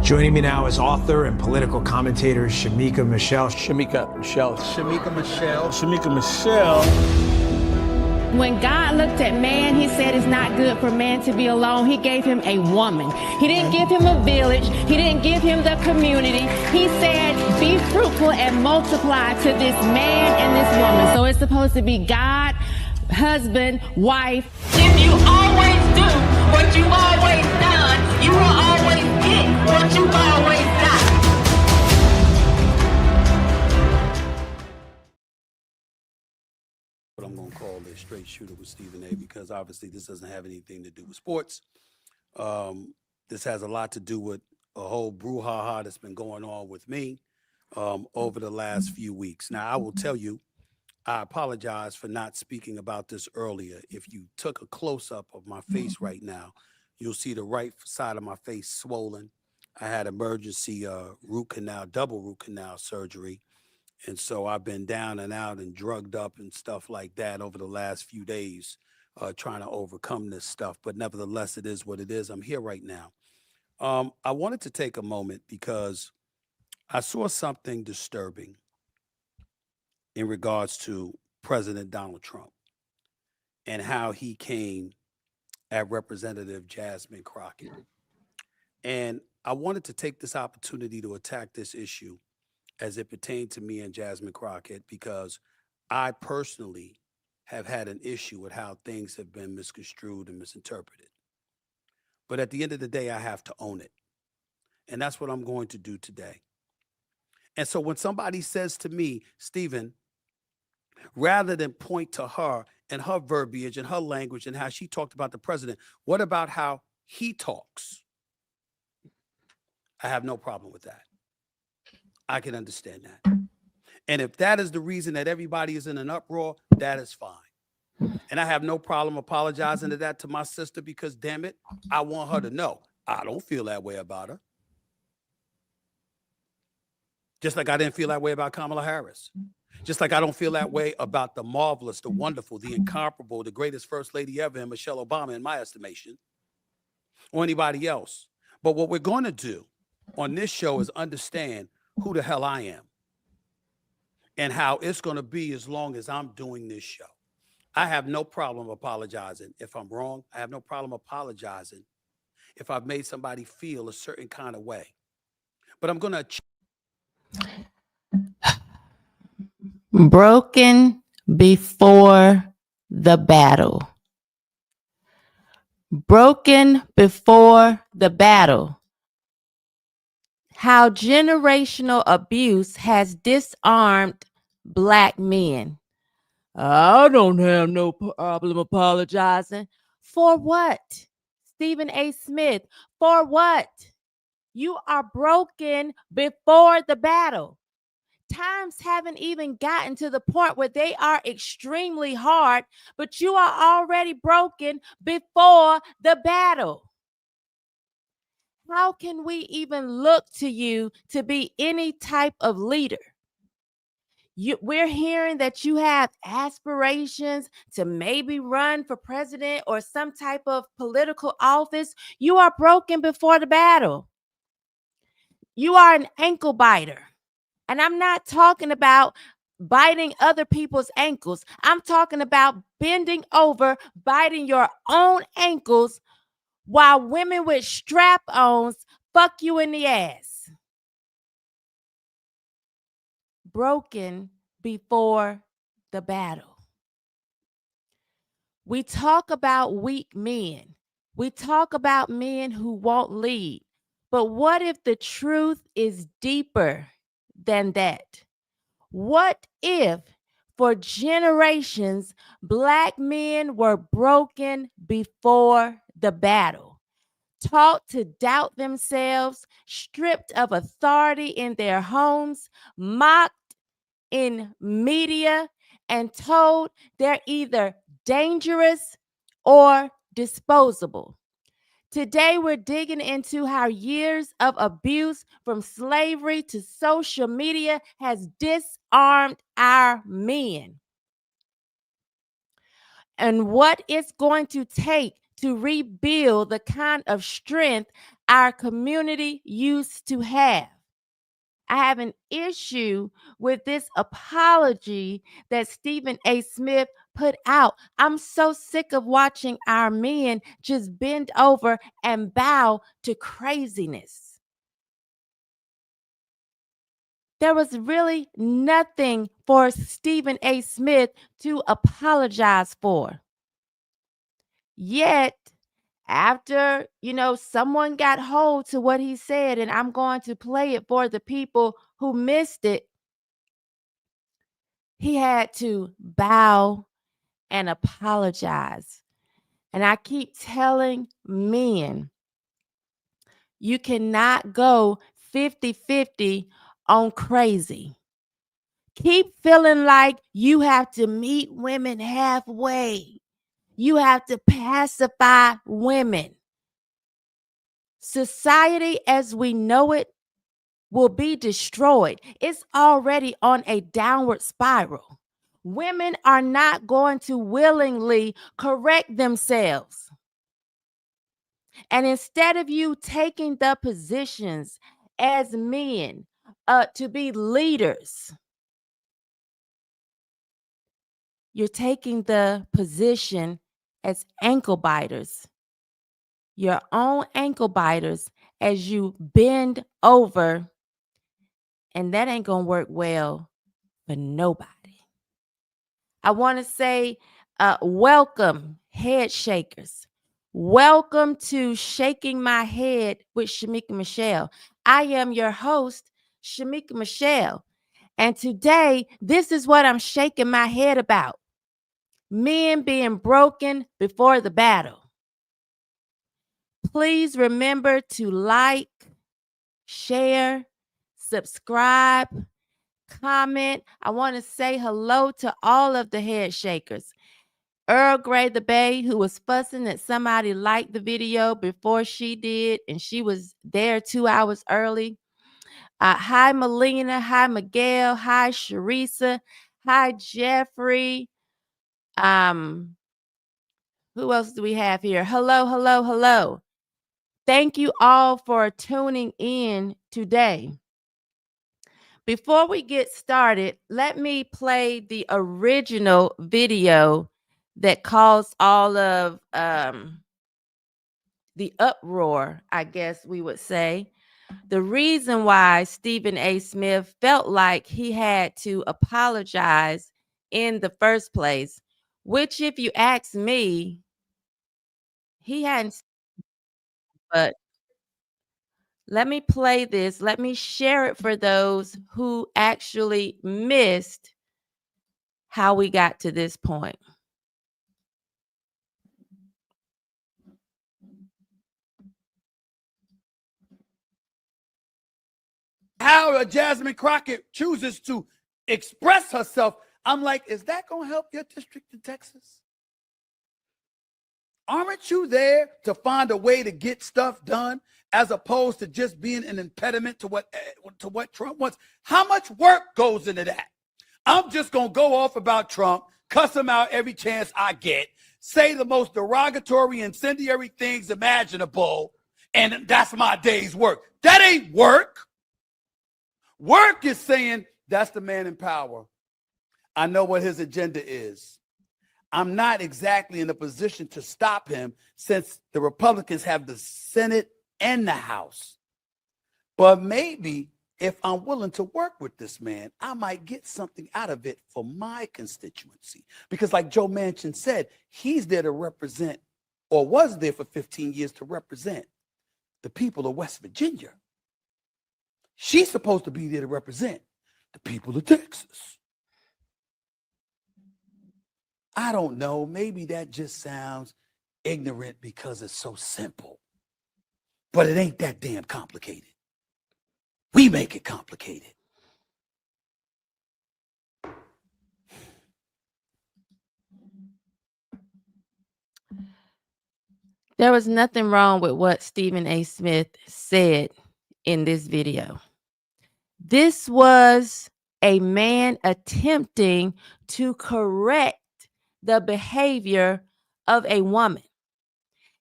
Joining me now is author and political commentator Shemeka Michelle. Shemeka Michelle. Shemeka Michelle. Shemeka Michelle. When God looked at man, he said it's not good for man to be alone. He gave him a woman. He didn't give him a village. He didn't give him the community. He said, be fruitful and multiply to this man and this woman. So it's supposed to be God, husband, wife. If you always do what you've always done, you will always get what you've always done. What I'm going to call a straight shooter with Stephen A, because obviously this doesn't have anything to do with sports. This has a lot to do with a whole brouhaha that's been going on with me over the last few weeks. Now, I will tell you, I apologize for not speaking about this earlier. If you took a close-up of my face right now, you'll see the right side of my face swollen. I had emergency double root canal surgery. And so I've been down and out and drugged up and stuff like that over the last few days, trying to overcome this stuff. But nevertheless, it is what it is. I'm here right now. I wanted to take a moment because I saw something disturbing in regards to President Donald Trump and how he came at Representative Jasmine Crockett. And I wanted to take this opportunity to attack this issue as it pertained to me and Jasmine Crockett, because I personally have had an issue with how things have been misconstrued and misinterpreted. But at the end of the day, I have to own it. And that's what I'm going to do today. And so when somebody says to me, Stephen, rather than point to her and her verbiage and her language and how she talked about the president, what about how he talks? I have no problem with that. I can understand that. And if that is the reason that everybody is in an uproar, that is fine. And I have no problem apologizing to that to my sister, because damn it, I want her to know I don't feel that way about her. Just like I didn't feel that way about Kamala Harris. Just like I don't feel that way about the marvelous, the wonderful, the incomparable, the greatest first lady ever, and Michelle Obama, in my estimation, or anybody else. But what we're going to do on this show is understand who the hell I am and how it's going to be as long as I'm doing this show. I have no problem apologizing if I'm wrong. I have no problem apologizing if I've made somebody feel a certain kind of way. But I'm going to... Broken before the battle. Broken before the battle. How generational abuse has disarmed Black men. I don't have no problem apologizing. For what? Stephen A. Smith, for what? You are broken before the battle. Times haven't even gotten to the point where they are extremely hard, but you are already broken before the battle. How can we even look to you to be any type of leader? We're hearing that you have aspirations to maybe run for president or some type of political office. You are broken before the battle. You are an ankle biter. And I'm not talking about biting other people's ankles. I'm talking about bending over, biting your own ankles while women with strap-ons fuck you in the ass. Broken before the battle. We talk about weak men. We talk about men who won't lead. But what if the truth is deeper than that? What if for generations Black men were broken before the battle, taught to doubt themselves, stripped of authority in their homes, mocked in media, and told they're either dangerous or disposable? Today, we're digging into how years of abuse from slavery to social media has disarmed our men, and what it's going to take to rebuild the kind of strength our community used to have. I have an issue with this apology that Stephen A. Smith put out. I'm so sick of watching our men just bend over and bow to craziness. There was really nothing for Stephen A. Smith to apologize for. Yet, after, someone got hold to what he said, and I'm going to play it for the people who missed it, he had to bow and apologize. And I keep telling men, you cannot go 50-50 on crazy. Keep feeling like you have to meet women halfway. You have to pacify women. Society as we know it will be destroyed. It's already on a downward spiral. Women are not going to willingly correct themselves. And instead of you taking the positions as men to be leaders, you're taking the position as ankle biters. Your own ankle biters as you bend over, and that ain't gonna work well for nobody. I want to say welcome, head shakers. Welcome to Shaking My Head with Shemeka Michelle. I am your host, Shemeka Michelle. And today, this is what I'm shaking my head about. Men being broken before the battle. Please remember to like, share, subscribe, comment. I want to say hello to all of the head shakers. Earl Grey the Bae, who was fussing that somebody liked the video before she did, and she was there 2 hours early. Hi, Melina. Hi, Miguel. Hi, Sharisa. Hi, Jeffrey. Who else do we have here? Hello, hello, hello. Thank you all for tuning in today. Before we get started, let me play the original video that caused all of the uproar, I guess we would say. The reason why Stephen A. Smith felt like he had to apologize in the first place, which, if you ask me, he hadn't. But let me play this. Let me share it for those who actually missed how we got to this point. How Jasmine Crockett chooses to express herself, I'm like, is that going to help your district in Texas? Aren't you there to find a way to get stuff done as opposed to just being an impediment to what Trump wants? How much work goes into that? I'm just going to go off about Trump, cuss him out every chance I get, say the most derogatory, incendiary things imaginable, and that's my day's work. That ain't work. Work is saying, that's the man in power. I know what his agenda is. I'm not exactly in a position to stop him since the Republicans have the Senate and the House. But maybe if I'm willing to work with this man, I might get something out of it for my constituency. Because like Joe Manchin said, he's there to represent, or was there for 15 years to represent, the people of West Virginia. She's supposed to be there to represent the people of Texas. I don't know. Maybe that just sounds ignorant because it's so simple. But it ain't that damn complicated. We make it complicated. There was nothing wrong with what Stephen A. Smith said in this video. This was a man attempting to correct the behavior of a woman.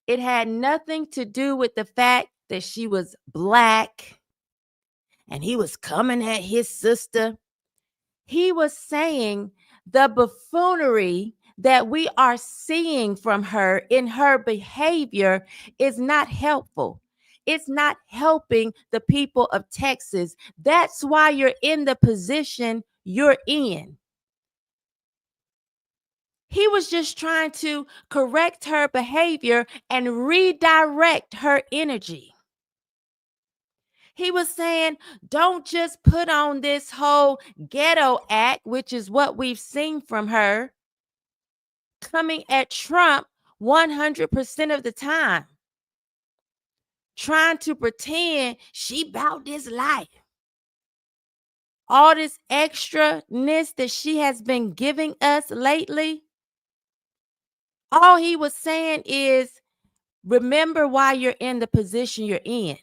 It had nothing to do with the fact that she was Black and he was coming at his sister. He was saying the buffoonery that we are seeing from her in her behavior is not helpful. It's not helping the people of Texas. That's why you're in the position you're in. He was just trying to correct her behavior and redirect her energy. He was saying, don't just put on this whole ghetto act, which is what we've seen from her, coming at Trump 100% of the time, trying to pretend she about this life. All this extraness that she has been giving us lately, all he was saying is, remember why you're in the position you're in.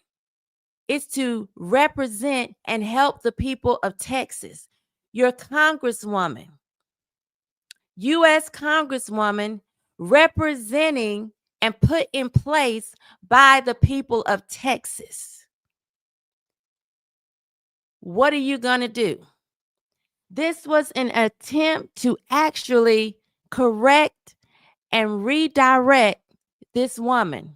It's to represent and help the people of Texas. Your congresswoman, U.S. congresswoman, representing and put in place by the people of Texas. What are you going to do? This was an attempt to actually correct and redirect this woman.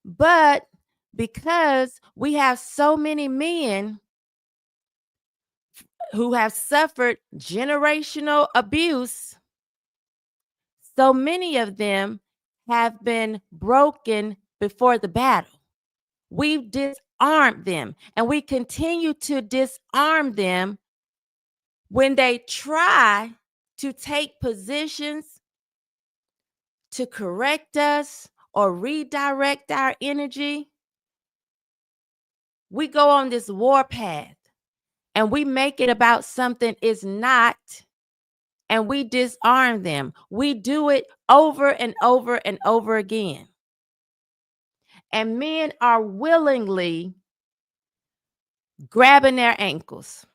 But because we have so many men who have suffered generational abuse, so many of them have been broken before the battle. We've disarmed them, and we continue to disarm them when they try to take positions to correct us or redirect our energy. We go on this war path and we make it about something it's not, and we disarm them. We do it over and over and over again. And men are willingly grabbing their ankles.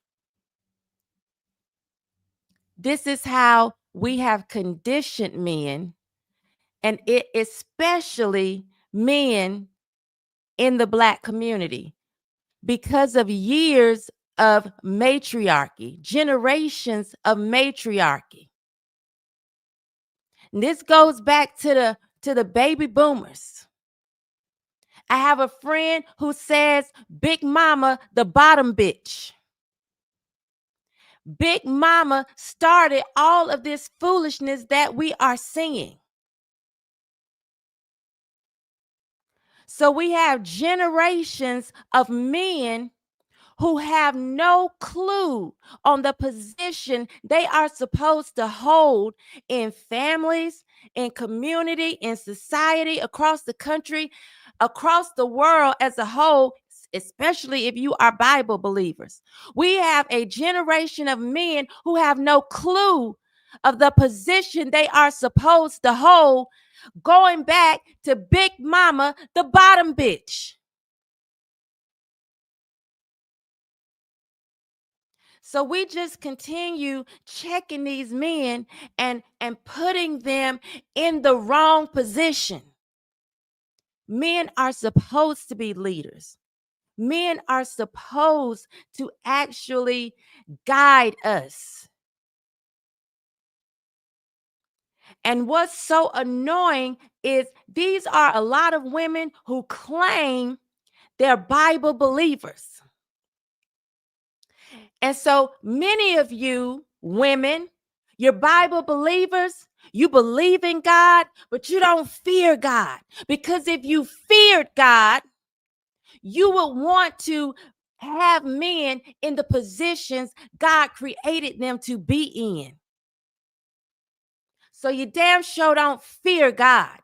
This is how we have conditioned men, and it especially men in the Black community, because of years of matriarchy, generations of matriarchy. And this goes back to the baby boomers. I have a friend who says Big Mama the bottom bitch. Big Mama started all of this foolishness that we are seeing. So we have generations of men who have no clue on the position they are supposed to hold in families, in community, in society, across the country, across the world as a whole, especially if you are Bible believers. We have a generation of men who have no clue of the position they are supposed to hold, going back to Big Mama, the bottom bitch. So we just continue checking these men and putting them in the wrong position. Men are supposed to be leaders. Men are supposed to actually guide us. And what's so annoying is these are a lot of women who claim they're Bible believers. And so many of you women, you're Bible believers, you believe in God, but you don't fear God. Because if you feared God, you would want to have men in the positions God created them to be in. So you damn sure don't fear God.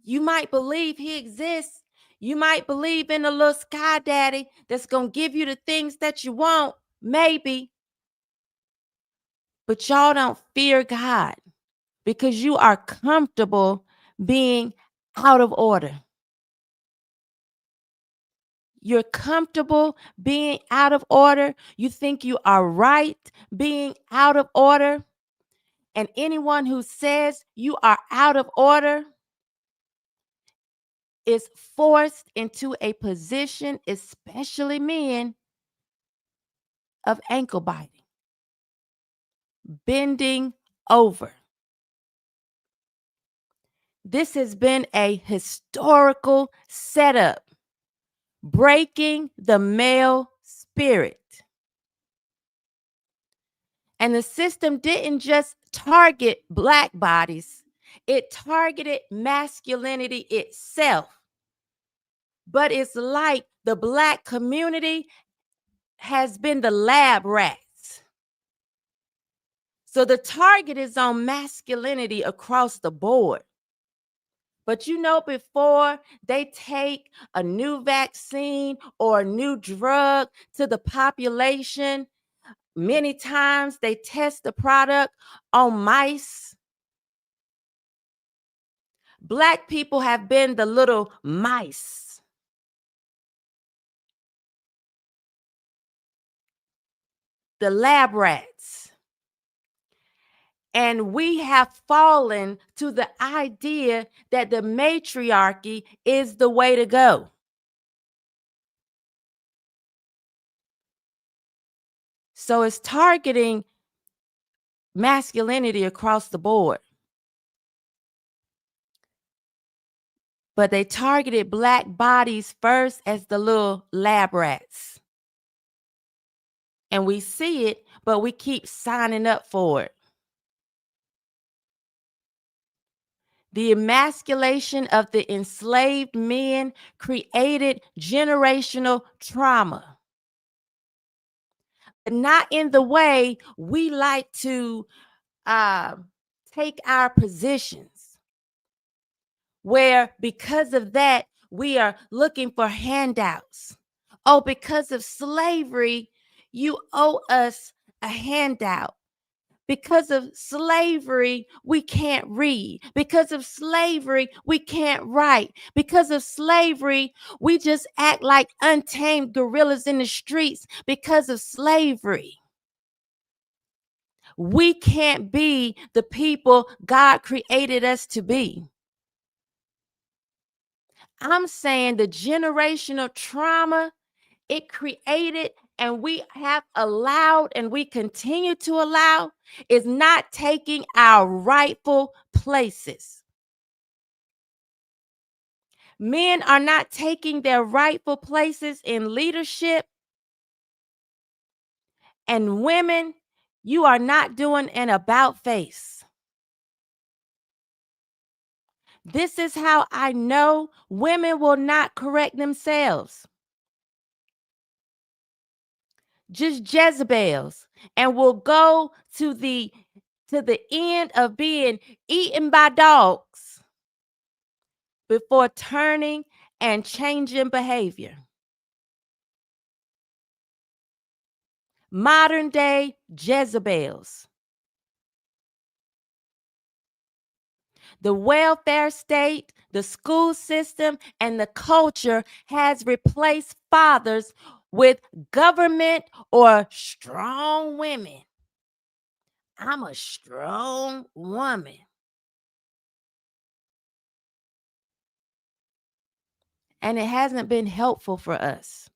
You might believe he exists. You might believe in a little sky daddy that's going to give you the things that you want, maybe. But y'all don't fear God because you are comfortable being out of order. You're comfortable being out of order. You think you are right being out of order. And anyone who says you are out of order, is forced into a position, especially men, of ankle biting, bending over. This has been a historical setup, breaking the male spirit. And the system didn't just target Black bodies, it targeted masculinity itself. But it's like the Black community has been the lab rats. So the target is on masculinity across the board. But before they take a new vaccine or a new drug to the population, many times they test the product on mice. Black people have been the little mice. The lab rats. And we have fallen to the idea that the matriarchy is the way to go. So it's targeting masculinity across the board. But they targeted Black bodies first as the little lab rats. And we see it, but we keep signing up for it. The emasculation of the enslaved men created generational trauma. But not in the way we like to take our positions, where because of that, we are looking for handouts. Oh, because of slavery, you owe us a handout. Because of slavery, we can't read. Because of slavery, we can't write. Because of slavery, we just act like untamed gorillas in the streets because of slavery. We can't be the people God created us to be. I'm saying the generational trauma it created and we have allowed and we continue to allow is not taking our rightful places. Men are not taking their rightful places in leadership. And women, you are not doing an about face. This is how I know women will not correct themselves. Just Jezebels, and will go to the end of being eaten by dogs before turning and changing behavior. Modern day Jezebels. The welfare state, the school system, and the culture has replaced fathers with government or strong women. I'm a strong woman. And it hasn't been helpful for us.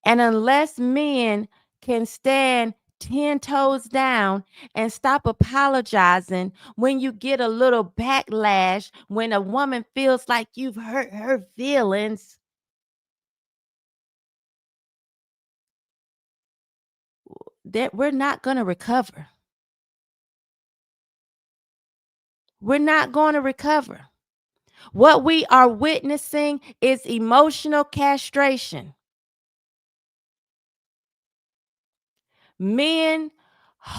And unless men can stand 10 toes down and stop apologizing when you get a little backlash, when a woman feels like you've hurt her feelings, that we're not going to recover. We're not going to recover. What we are witnessing is emotional castration. Men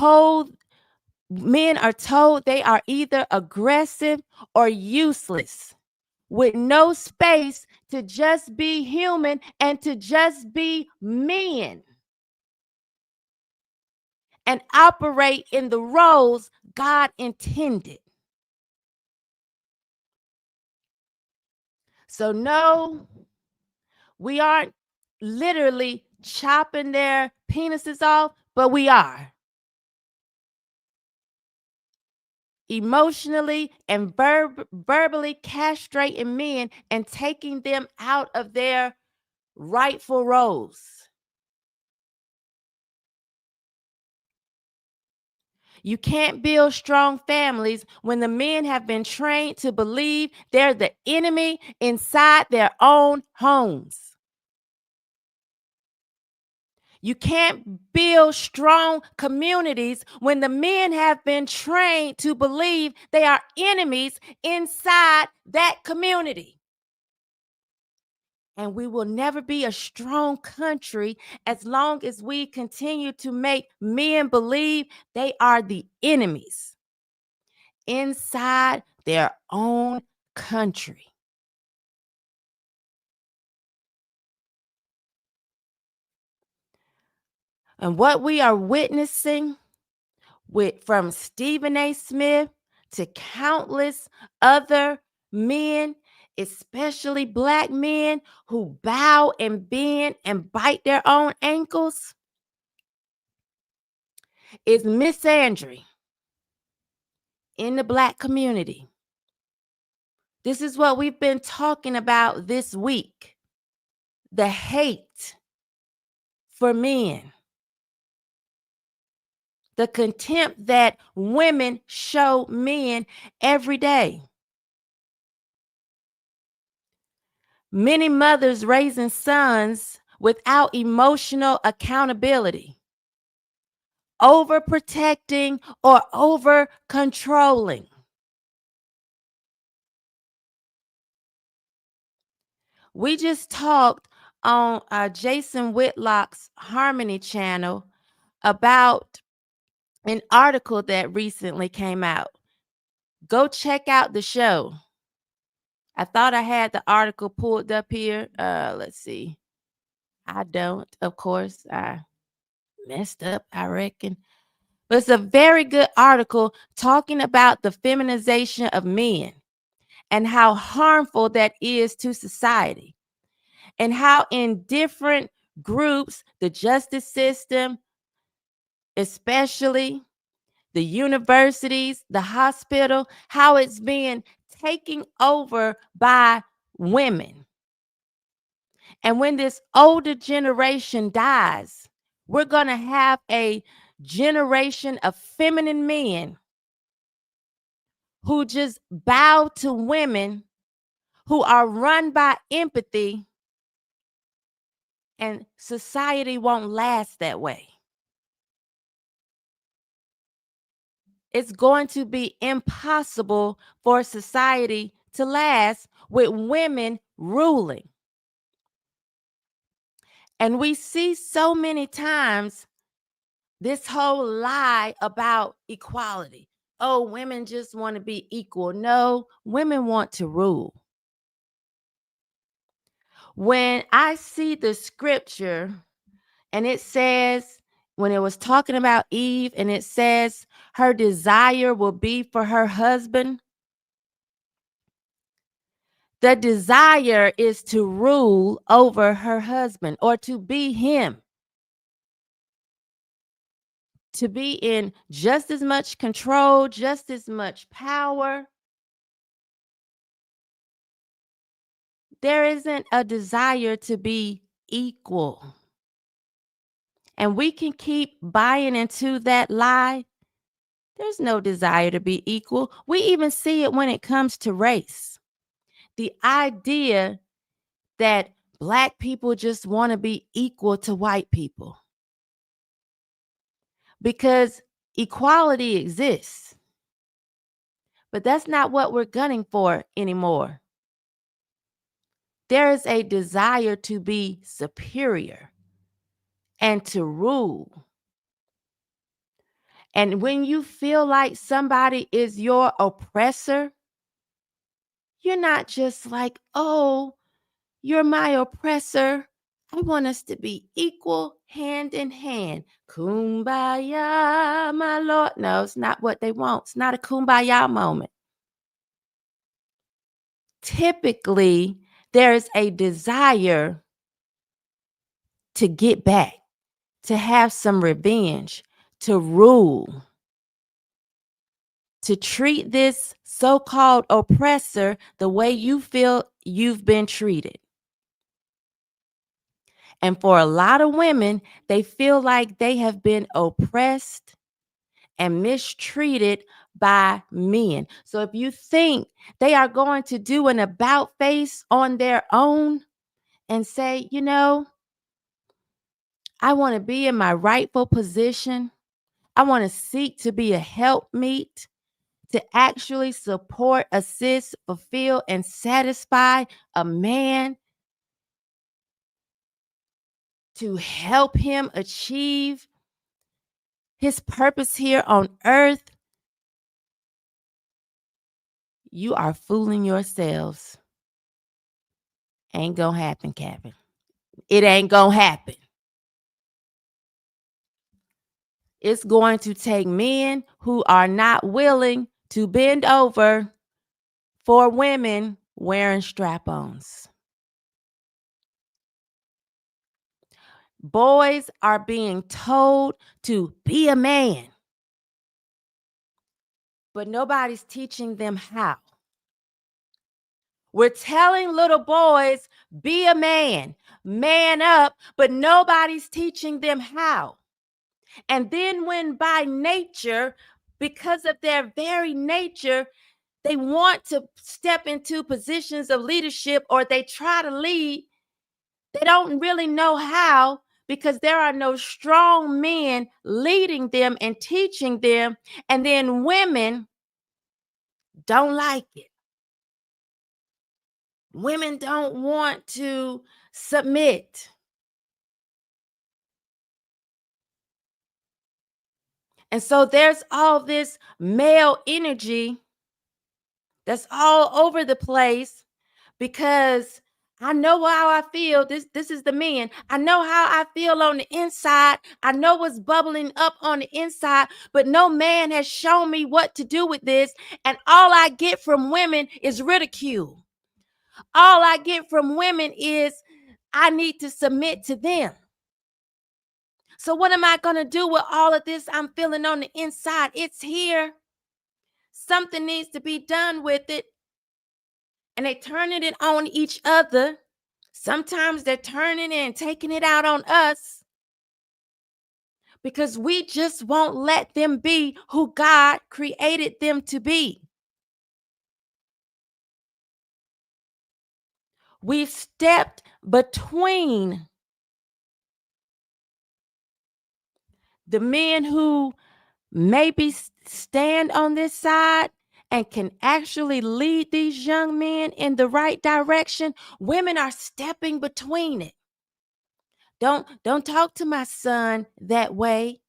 are told they are either aggressive or useless, with no space to just be human and to just be men and operate in the roles God intended. So no, we aren't literally chopping their penises off, but we are. emotionally and verbally castrating men and taking them out of their rightful roles. You can't build strong families when the men have been trained to believe they're the enemy inside their own homes. You can't build strong communities when the men have been trained to believe they are enemies inside that community. And we will never be a strong country as long as we continue to make men believe they are the enemies inside their own country. And what we are witnessing from Stephen A. Smith to countless other men, especially Black men who bow and bend and bite their own ankles, is misandry in the Black community. This is what we've been talking about this week. The hate for men. The contempt that women show men every day. Many mothers raising sons without emotional accountability, overprotecting or over controlling. We just talked on Jason Whitlock's Harmony channel about an article that recently came out. Go check out the show. I thought I had the article pulled up here. Let's see. I don't, of course. I messed up, I reckon. But it's a very good article talking about the feminization of men and how harmful that is to society, and how in different groups, the justice system, especially the universities, the hospital, how it's being taken over by women. And when this older generation dies, we're going to have a generation of feminine men who just bow to women, who are run by empathy, and society won't last that way. It's going to be impossible for society to last with women ruling. And we see so many times this whole lie about equality. Oh, women just want to be equal. No, women want to rule. When I see the scripture and it says, when it was talking about Eve, and it says her desire will be for her husband, the desire is to rule over her husband or to be him, to be in just as much control, just as much power. There isn't a desire to be equal. And we can keep buying into that lie. There's no desire to be equal. We even see it when it comes to race. The idea that Black people just want to be equal to white people. Because equality exists. But that's not what we're gunning for anymore. There is a desire to be superior and to rule. And when you feel like somebody is your oppressor, you're not just like, oh, you're my oppressor. I want us to be equal, hand in hand. Kumbaya, my Lord. No, it's not what they want. It's not a kumbaya moment. Typically, there is a desire to get back, to have some revenge, to rule, to treat this so-called oppressor the way you feel you've been treated. And for a lot of women, they feel like they have been oppressed and mistreated by men. So if you think they are going to do an about face on their own and say, you know, I want to be in my rightful position, I want to seek to be a helpmeet, to actually support, assist, fulfill, and satisfy a man, to help him achieve his purpose here on earth, you are fooling yourselves. Ain't gonna happen, Captain. It ain't gonna happen. It's going to take men who are not willing to bend over for women wearing strap-ons. Boys are being told to be a man, but nobody's teaching them how. We're telling little boys, be a man up, but nobody's teaching them how. And then when by nature, because of their very nature, they want to step into positions of leadership or they try to lead, they don't really know how because there are no strong men leading them and teaching them. And then women don't like it. Women don't want to submit. And so there's all this male energy that's all over the place because I know how I feel. This is the men. I know how I feel on the inside. I know what's bubbling up on the inside, but no man has shown me what to do with this. And all I get from women is ridicule. All I get from women is I need to submit to them. So what am I going to do with all of this I'm feeling on the inside? It's here. Something needs to be done with it. And they turning it on each other. Sometimes they're turning it and taking it out on us because we just won't let them be who God created them to be. We've stepped between the men who maybe stand on this side and can actually lead these young men in the right direction. Women are stepping between it. Don't talk to my son that way.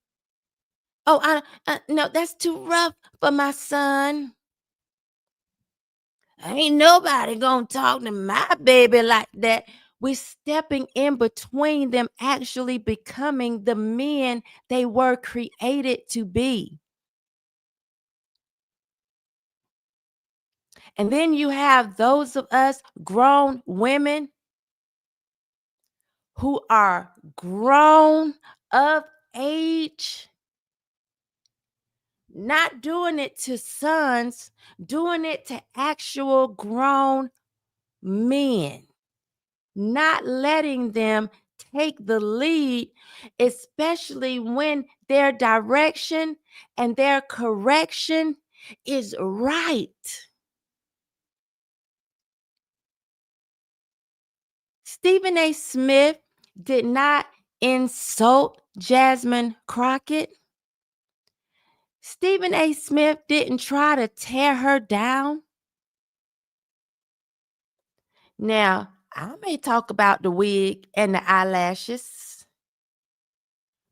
Oh, no, that's too rough for my son. Ain't nobody gonna talk to my baby like that. We're stepping in between them actually becoming the men they were created to be. And then you have those of us grown women who are grown of age, not doing it to sons, doing it to actual grown men, not letting them take the lead, especially when their direction and their correction is right. Stephen A. Smith did not insult Jasmine Crockett. Stephen A. Smith didn't try to tear her down. Now, I may talk about the wig and the eyelashes,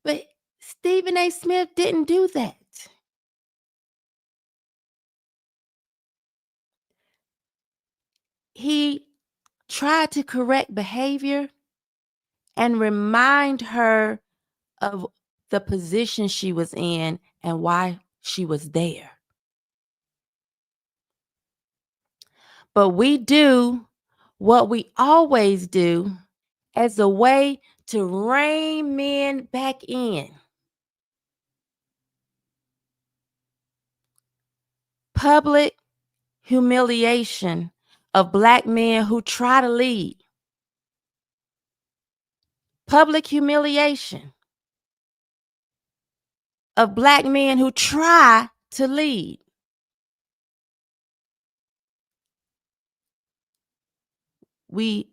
but Stephen A. Smith didn't do that. He tried to correct behavior and remind her of the position she was in and why she was there. But we do what we always do as a way to rein men back in. public humiliation of Black men who try to lead. Public humiliation of Black men who try to lead. We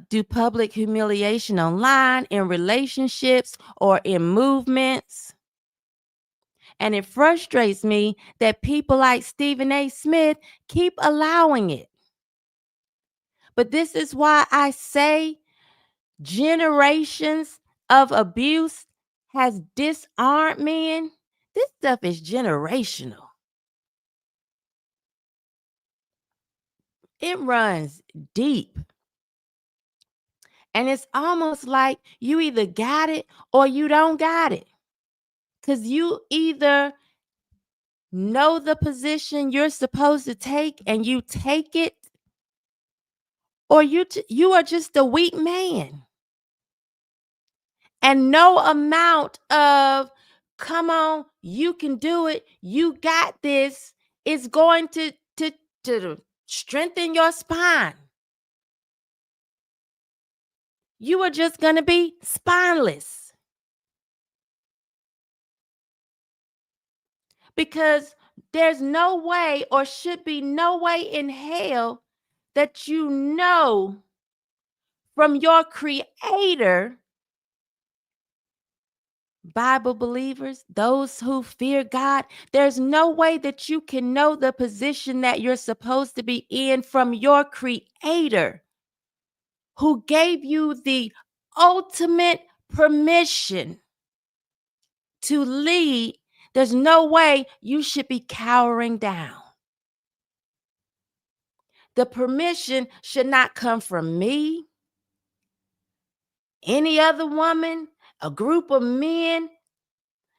do public humiliation online, in relationships, or in movements. And it frustrates me that people like Stephen A. Smith keep allowing it. But this is why I say generations of abuse has disarmed men. This stuff is generational. It runs deep. And it's almost like you either got it or you don't got it. Because you either know the position you're supposed to take and you take it, or you are just a weak man. And no amount of, come on, you can do it, you got this, is going to strengthen your spine. You are just going to be spineless. Because there's no way, or should be no way in hell, that you know from your Creator, Bible believers, those who fear God, there's no way that you can know the position that you're supposed to be in from your Creator, who gave you the ultimate permission to lead. There's no way you should be cowering down. The permission should not come from me, any other woman, a group of men.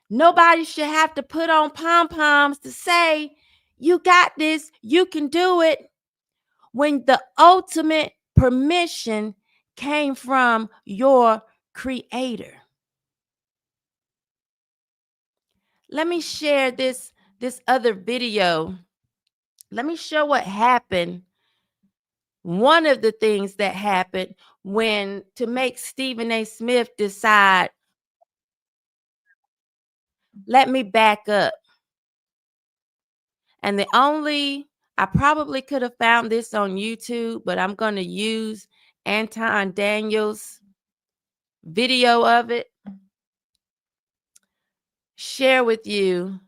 Nobody should have to put on pom-poms to say, you got this, you can do it, when the ultimate permission came from your Creator. Let me share this other video. Let me show what happened. One of the things that happened to make Stephen A. Smith decide, let me back up. And I probably could have found this on YouTube, but I'm going to use Anton Daniels' video of it. Share with you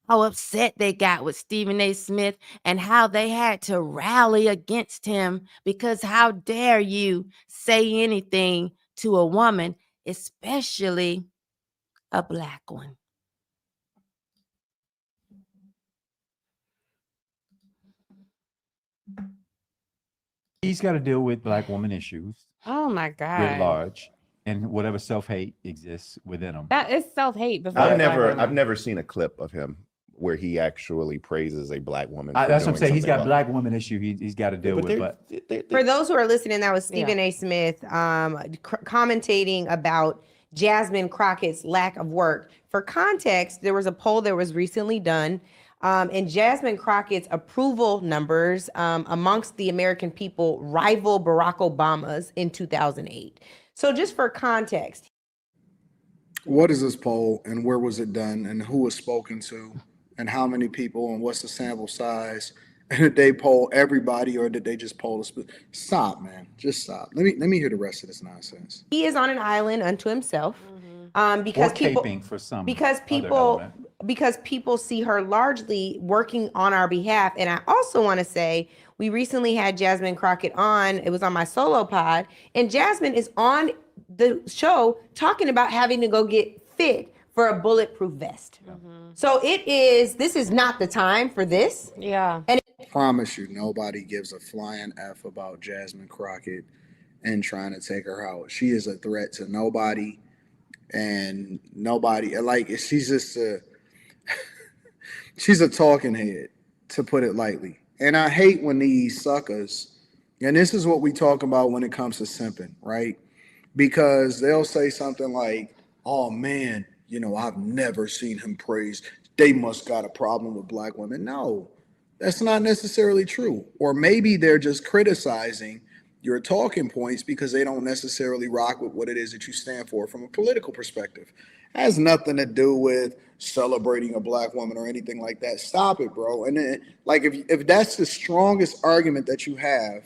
how upset they got with Stephen A. Smith and how they had to rally against him, because how dare you say anything to a woman, especially a Black one. He's got to deal with Black woman issues Oh my writ God. large, and whatever self-hate exists within him. That is self-hate before I've Black never women. seen a clip of him where he actually praises a Black woman. That's what I'm saying. He's got something Black woman issue he's got to deal with. But For those who are listening, that was Stephen A. Smith commentating about Jasmine Crockett's lack of work. For context, there was a poll that was recently done, and Jasmine Crockett's approval numbers amongst the American people rival Barack Obama's in 2008. So just for context. What is this poll, and where was it done, and who was spoken to, and how many people, and what's the sample size? And did they poll everybody, or did they just poll a Stop, man. Just stop. Let me hear the rest of this nonsense. He is on an island unto himself. Because or people, caping for some because other people element. because people see her largely working on our behalf. And I also want to say, we recently had Jasmine Crockett on. It was on my solo pod, and Jasmine is on the show talking about having to go get fit for a bulletproof vest. So this is not the time for this. Yeah. And I promise you, nobody gives a flying F about Jasmine Crockett and trying to take her out. She is a threat to nobody, and nobody, like, she's just she's a talking head, to put it lightly. And I hate when these suckers, and this is what we talk about when it comes to simping, right? Because they'll say something like, oh man, I've never seen him praise. They must got a problem with Black women. No, That's not necessarily true. Or maybe they're just criticizing your talking points because they don't necessarily rock with what it is that you stand for from a political perspective. It has nothing to do with celebrating a black woman or anything like that. Stop it, bro. And then, like, if that's the strongest argument that you have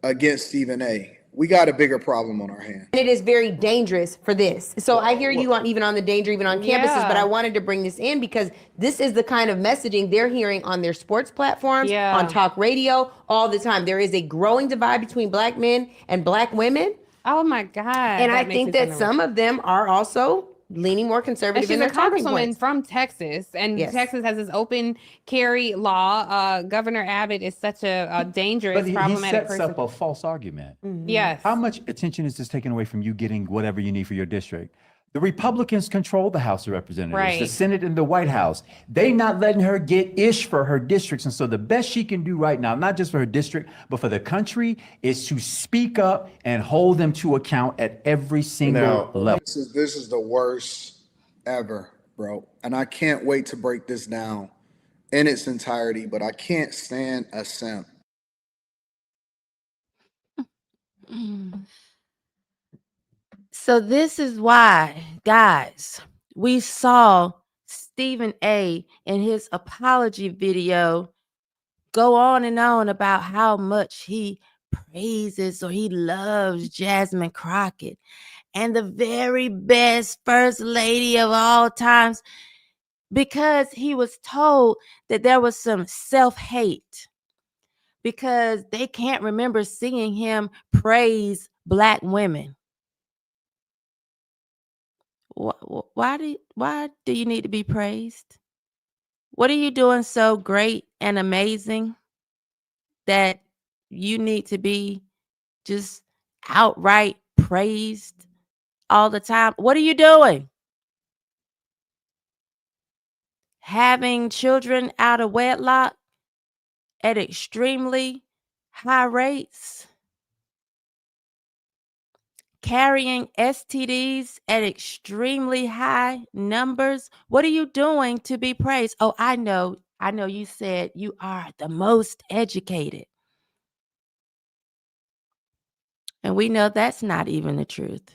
against Stephen A., we got a bigger problem on our hands. And it is very dangerous for this. So I hear you on even on the danger, even on campuses, but I wanted to bring this in because this is the kind of messaging they're hearing on their sports platforms, on talk radio, all the time. There is a growing divide between black men and black women. Oh my God. And I think that some of them are also leaning more conservative in their talking points. She's a congresswoman from Texas, and Texas has this open carry law. Governor Abbott is such a dangerous, problematic he sets up a false argument. Yes. How much attention is this taken away from you getting whatever you need for your district? The Republicans control the House of Representatives, the Senate, and the White House. They not letting her get ish for her districts. And so the best she can do right now, not just for her district, but for the country, is to speak up and hold them to account at every single level. This is the worst ever, bro. And I can't wait to break this down in its entirety, but I can't stand a simp. So this is why, guys, we saw Stephen A. in his apology video go on and on about how much he praises or he loves Jasmine Crockett and the very best first lady of all times, because he was told that there was some self-hate because they can't remember seeing him praise black women. Why do you need to be praised? What are you doing so great and amazing that you need to be just outright praised all the time? What are you doing? Having children out of wedlock at extremely high rates? Carrying STDs at extremely high numbers? What are you doing to be praised? Oh, I know you said you are the most educated. And we know that's not even the truth.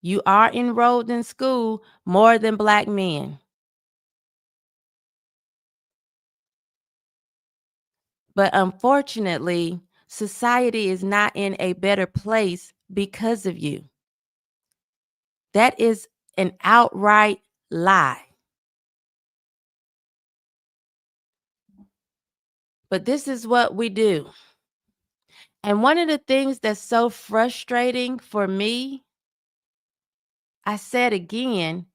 You are enrolled in school more than black men. But unfortunately, society is not in a better place because of you. That is an outright lie. But this is what we do. And one of the things that's so frustrating for me, I said again,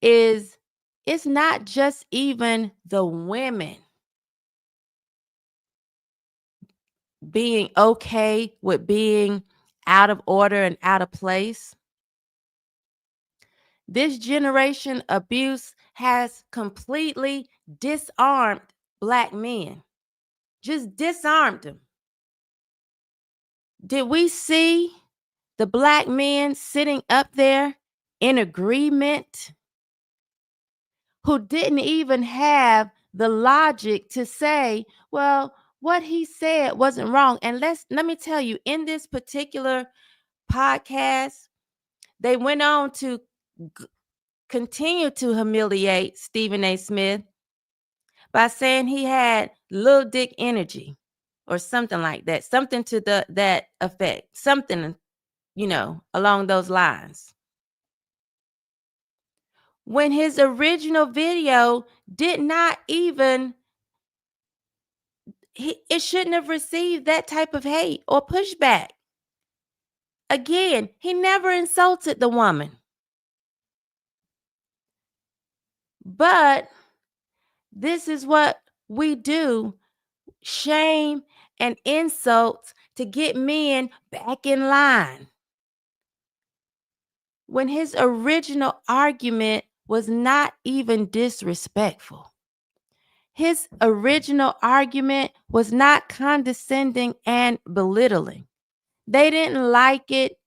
is it's not just even the women being okay with being out of order and out of place. This generation abuse has completely disarmed black men. Just disarmed them. Did we see the black men sitting up there in agreement who didn't even have the logic to say, well, what he said wasn't wrong? And let me tell you, in this particular podcast, they went on to continue to humiliate Stephen A. Smith by saying he had little dick energy or something like that, something to that effect, something, along those lines. When his original video did not even, it shouldn't have received that type of hate or pushback. Again, he never insulted the woman. But this is what we do: shame and insults to get men back in line. When his original argument was not even disrespectful. His original argument was not condescending and belittling. They didn't like it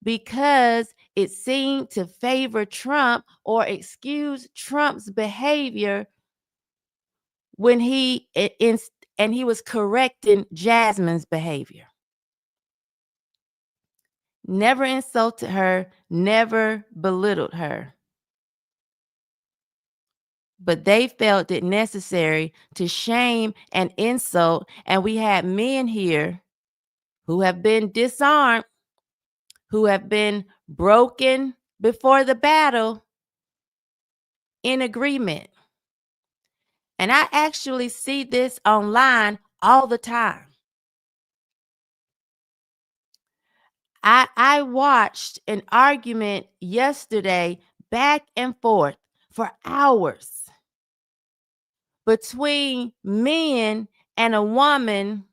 because it seemed to favor Trump or excuse Trump's behavior when he and he was correcting Jasmine's behavior. Never insulted her, never belittled her. But they felt it necessary to shame and insult. And we had men here who have been disarmed, who have been broken before the battle in agreement. And I actually see this online all the time. I watched an argument yesterday back and forth for hours between men and a woman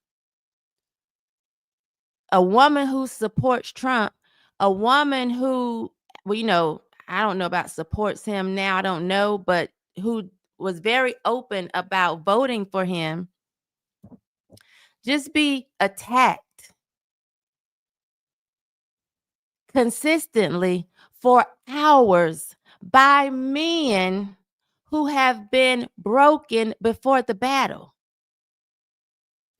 who supports Trump, a woman who, well, I don't know about supports him now, I don't know, but who was very open about voting for him, just be attacked consistently for hours by men who have been broken before the battle,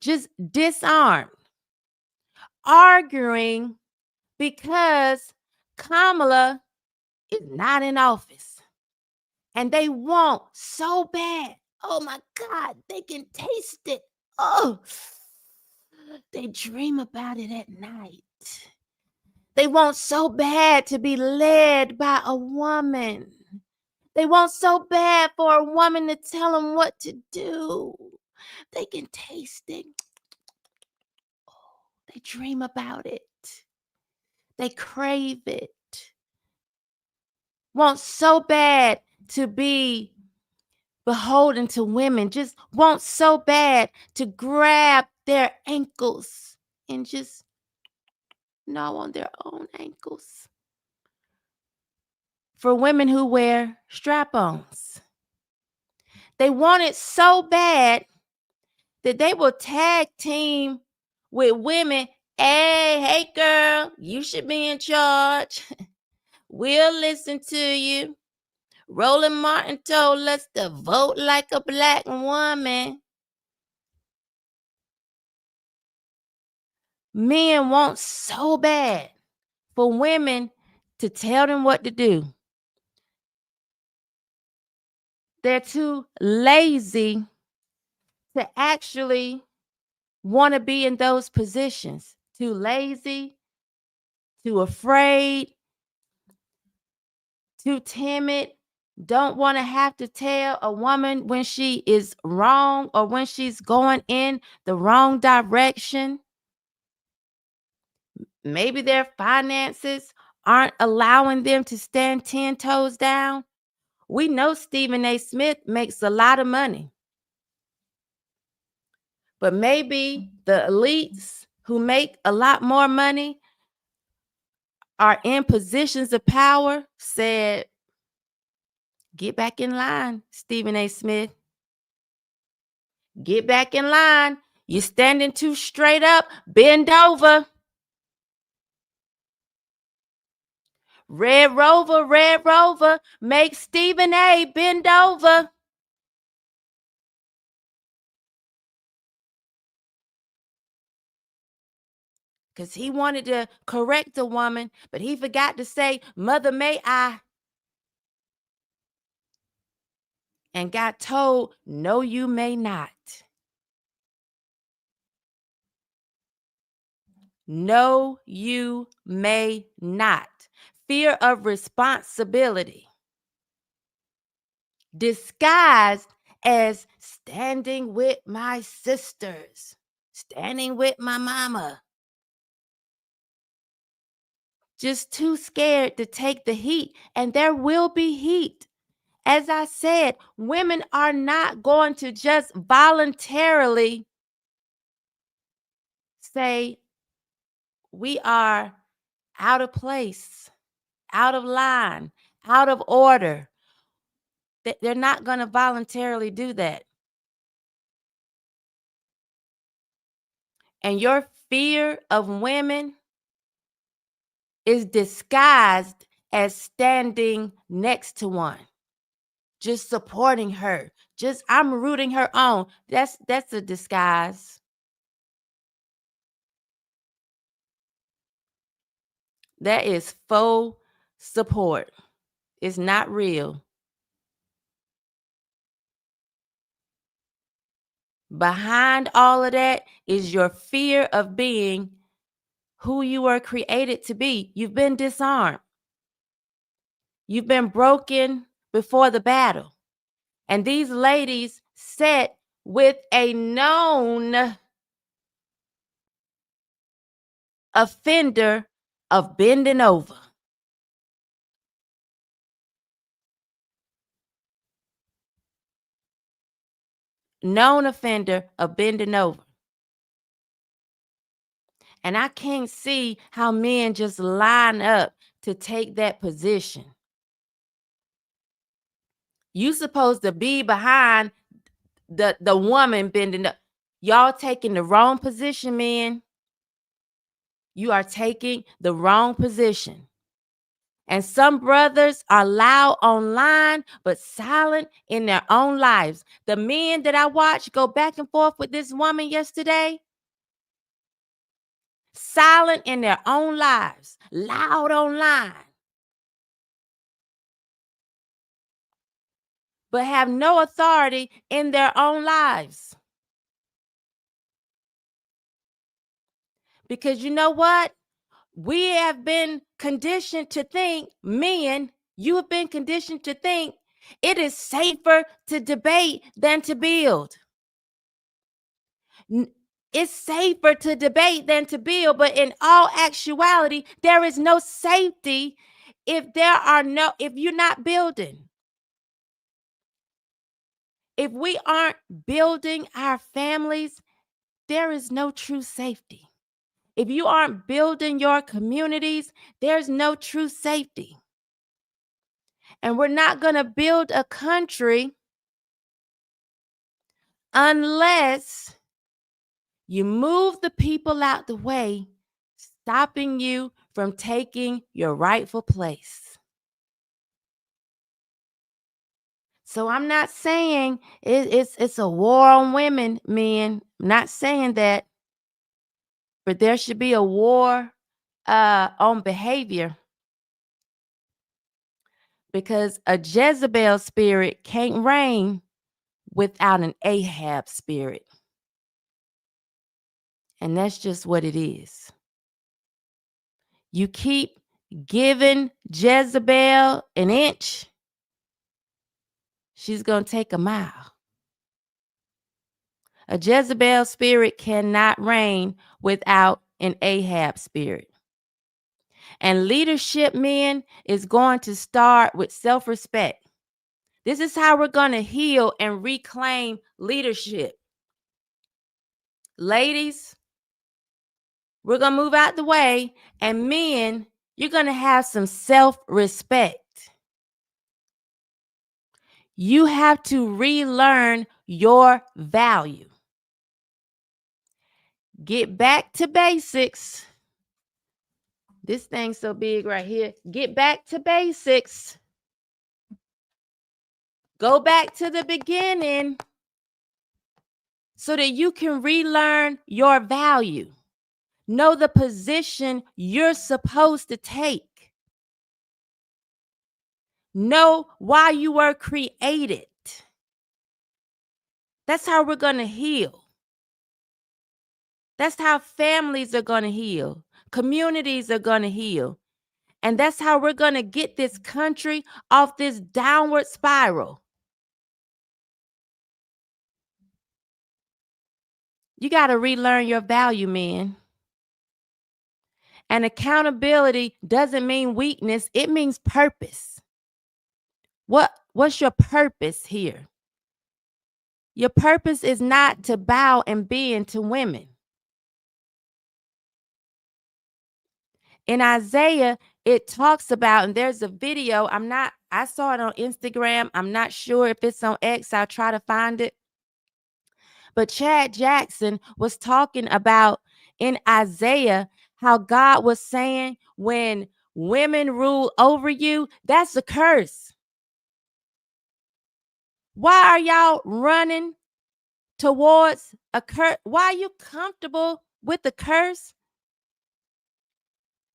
just disarmed, arguing because Kamala is not in office. And they want so bad. Oh my God, they can taste it. Oh, they dream about it at night. They want so bad to be led by a woman. They want so bad for a woman to tell them what to do. They can taste it. Oh, they dream about it. They crave it. Want so bad to be beholden to women, just want so bad to grab their ankles and just gnaw on their own ankles. For women who wear strap-ons, they want it so bad that they will tag team with women. Hey girl, you should be in charge. We'll listen to you. Roland Martin told us to vote like a black woman. Men want so bad for women to tell them what to do. They're too lazy to actually want to be in those positions. Too lazy, too afraid, too timid, don't want to have to tell a woman when she is wrong or when she's going in the wrong direction. Maybe their finances aren't allowing them to stand 10 toes down. We know Stephen A. Smith makes a lot of money. But maybe the elites who make a lot more money are in positions of power said, get back in line, Stephen A. Smith. Get back in line. You're standing too straight up. Bend over. Red Rover, make Stephen A. bend over. Because he wanted to correct a woman, but he forgot to say, Mother, may I? And got told, no, you may not. No, you may not. Fear of responsibility, disguised as standing with my sisters, standing with my mama. Just too scared to take the heat, and there will be heat. As I said, women are not going to just voluntarily say, we are out of place, out of line, out of order. They're not going to voluntarily do that. And your fear of women is disguised as standing next to one, just supporting her, I'm rooting her on. That's a disguise. That is faux support. It's not real. Behind all of that is your fear of being who you were created to be. You've been disarmed. You've been broken before the battle. And these ladies sat with a known offender of bending over. Known offender of bending over. And I can't see how men just line up to take that position. You supposed to be behind the woman bending up. Y'all taking the wrong position, men. You are taking the wrong position. And some brothers are loud online, but silent in their own lives. The men that I watched go back and forth with this woman yesterday, silent in their own lives, loud online, but have no authority in their own lives. Because you know what? We have been conditioned to think, men, you have been conditioned to think it is safer to debate than to build. It's safer to debate than to build, but in all actuality, there is no safety if you're not building. If we aren't building our families, there is no true safety. If you aren't building your communities, there's no true safety. And we're not going to build a country unless you move the people out the way, stopping you from taking your rightful place. So I'm not saying it's a war on women, men. I'm not saying that. But there should be a war on behavior. Because a Jezebel spirit can't reign without an Ahab spirit. And that's just what it is. You keep giving Jezebel an inch, she's going to take a mile. A Jezebel spirit cannot reign without an Ahab spirit. And leadership, men, is going to start with self-respect. This is how we're going to heal and reclaim leadership. Ladies, we're going to move out the way. And men, you're going to have some self-respect. You have to relearn your value. Get back to basics. This thing's so big right here. Get back to basics. Go back to the beginning so that you can relearn your value. Know the position you're supposed to take. Know why you were created. That's how we're going to heal. That's how families are going to heal. Communities are going to heal. And that's how we're going to get this country off this downward spiral. You got to relearn your value, men. And accountability doesn't mean weakness. It means purpose. What's your purpose here? Your purpose is not to bow and bend to women. In Isaiah, it talks about, and there's a video, I saw it on Instagram. I'm not sure if it's on X. I'll try to find it. But Chad Jackson was talking about in Isaiah how God was saying when women rule over you, that's a curse. Why are y'all running towards a curse? Why are you comfortable with the curse?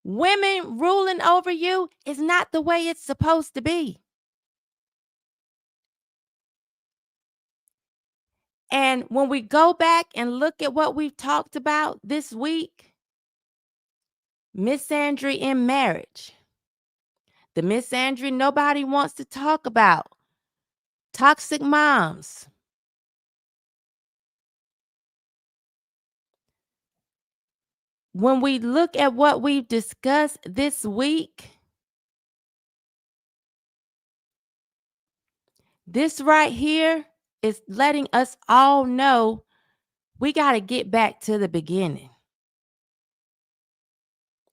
Women ruling over you is not the way it's supposed to be. And when we go back and look at what we've talked about this week, misandry in marriage, the misandry nobody wants to talk about, toxic moms. When we look at what we've discussed this week, this right here is letting us all know we got to get back to the beginning.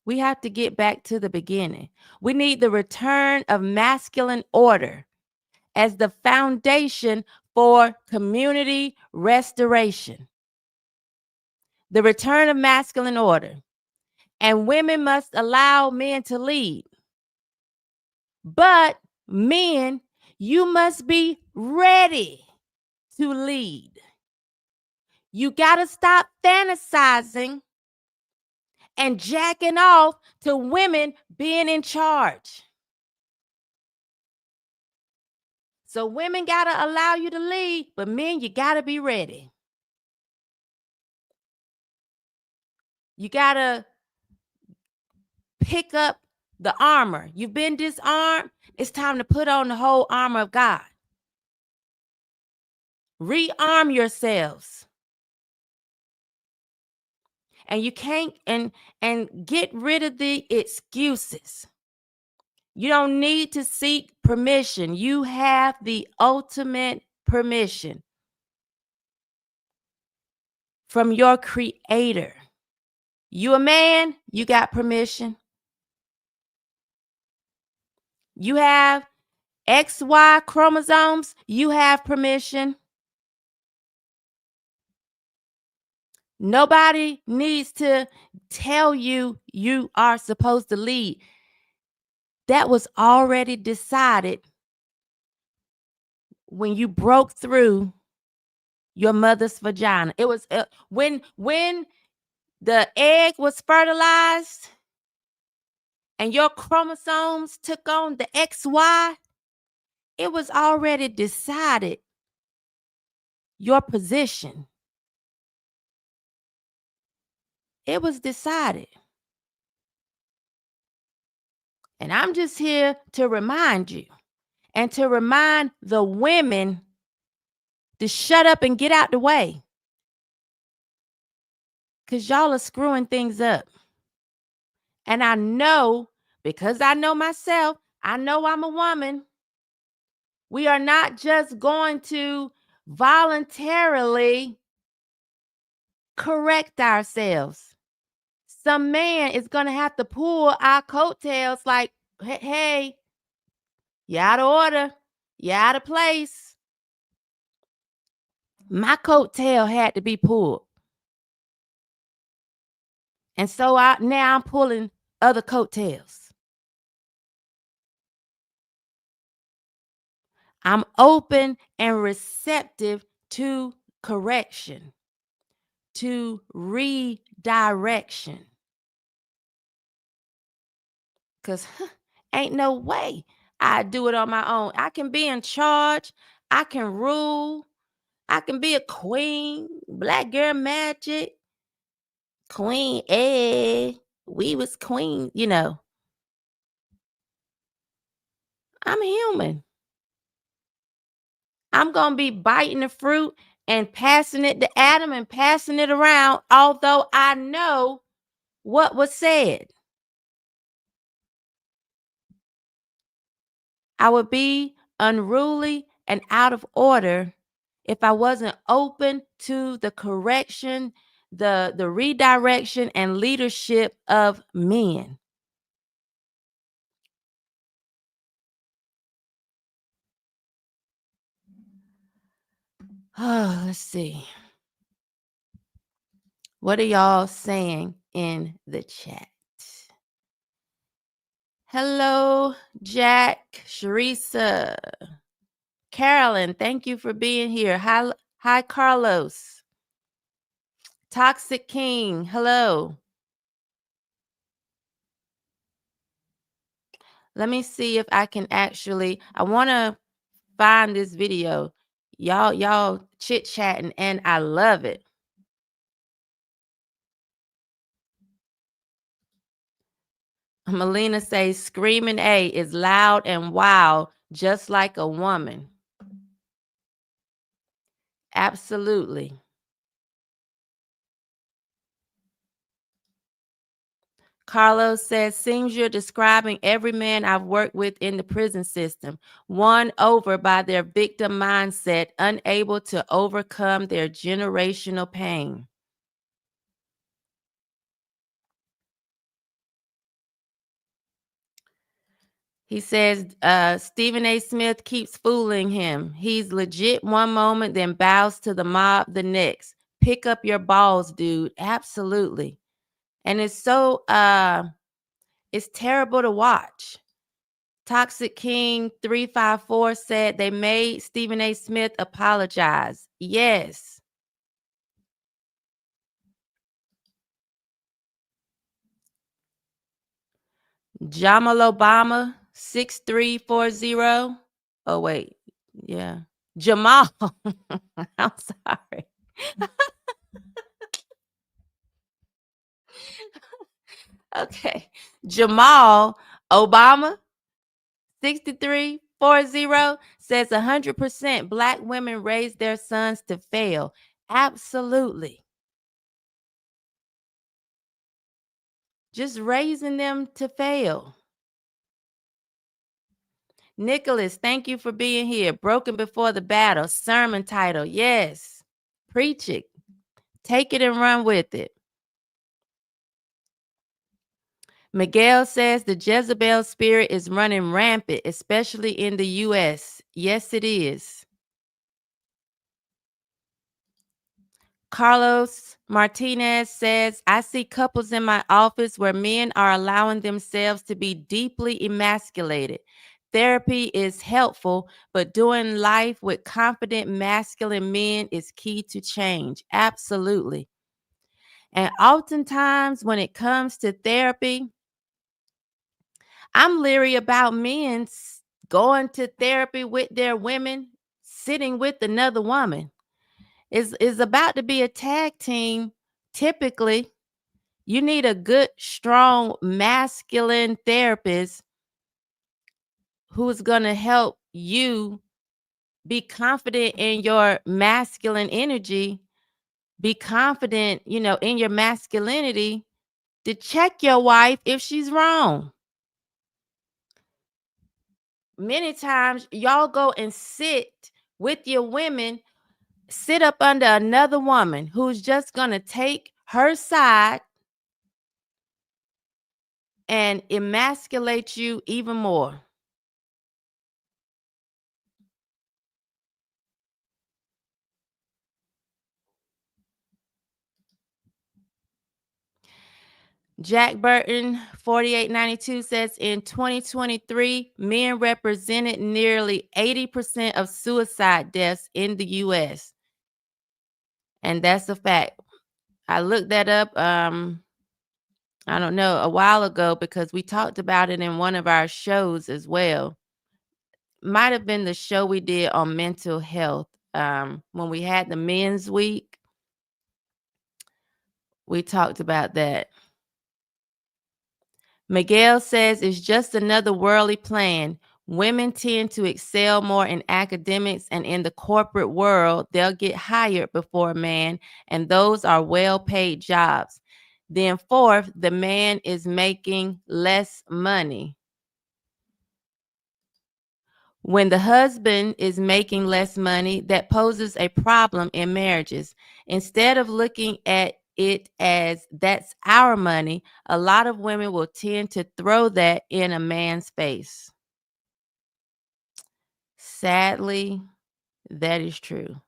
We have to get back to the beginning. We need the return of masculine order as the foundation for community restoration. The return of masculine order. And women must allow men to lead. But men, you must be ready to lead. You got to stop fantasizing and jacking off to women being in charge. So women got to allow you to lead, but men, you got to be ready. You got to pick up the armor. You've been disarmed. It's time to put on the whole armor of God. Rearm yourselves. And you can't and get rid of the excuses. You don't need to seek permission. You have the ultimate permission from your creator. You a man, you got permission. You have XY chromosomes, you have permission. Nobody needs to tell you you are supposed to lead. That was already decided when you broke through your mother's vagina. It was when the egg was fertilized and your chromosomes took on the XY, it was already decided your position. It was decided. And I'm just here to remind you and to remind the women to shut up and get out the way. Because y'all are screwing things up. And I know, because I know myself, I know I'm a woman. We are not just going to voluntarily correct ourselves. Some man is going to have to pull our coattails like, hey, you're out of order. You're out of place. My coattail had to be pulled. And so now I'm pulling other coattails. I'm open and receptive to correction, to redirection. Because ain't no way I do it on my own. I can be in charge. I can rule. I can be a queen, black girl magic, queen, we was queen, you know. I'm human. I'm going to be biting the fruit and passing it to Adam and passing it around, although I know what was said. I would be unruly and out of order if I wasn't open to the correction, the redirection and leadership of men. Oh, let's see. What are y'all saying in the chat? Hello, Jack, Sharisa, Carolyn, thank you for being here. Hi, Carlos. Toxic King, hello. Let me see if I can I want to find this video. Y'all chit-chatting, and I love it. Melina says, screaming A is loud and wild, just like a woman. Absolutely. Carlos says, seems you're describing every man I've worked with in the prison system, won over by their victim mindset, unable to overcome their generational pain. He says, Stephen A. Smith keeps fooling him. He's legit one moment, then bows to the mob the next. Pick up your balls, dude. Absolutely. And it's so, it's terrible to watch. Toxic King 354 said they made Stephen A. Smith apologize. Yes. Jamal Obama 6340. Oh, wait. Yeah. Jamal. I'm sorry. Okay. Jamal Obama 6340 says 100% Black women raise their sons to fail. Absolutely. Just raising them to fail. Nicholas, thank you for being here. Broken before the battle. Sermon title. Yes. Preach it. Take it and run with it. Miguel says the Jezebel spirit is running rampant, especially in the U.S. Yes, it is. Carlos Martinez says, I see couples in my office where men are allowing themselves to be deeply emasculated. Therapy is helpful, but doing life with confident masculine men is key to change. Absolutely. And oftentimes when it comes to therapy, I'm leery about men going to therapy with their women, sitting with another woman. Is about to be a tag team. Typically, you need a good, strong, masculine therapist who's going to help you be confident in your masculine energy, be confident, in your masculinity, to check your wife if she's wrong. Many times y'all go and sit with your women, sit up under another woman who's just going to take her side and emasculate you even more. Jack Burton 4892 says in 2023, men represented nearly 80% of suicide deaths in the U.S. And that's a fact. I looked that up, I don't know, a while ago, because we talked about it in one of our shows as well. Might have been the show we did on mental health, when we had the Men's Week. We talked about that. Miguel says it's just another worldly plan. Women tend to excel more in academics, and in the corporate world, they'll get hired before a man, and those are well-paid jobs. Then fourth, the man is making less money. When the husband is making less money, that poses a problem in marriages. Instead of looking at it as that's our money, a lot of women will tend to throw that in a man's face. Sadly, that is true.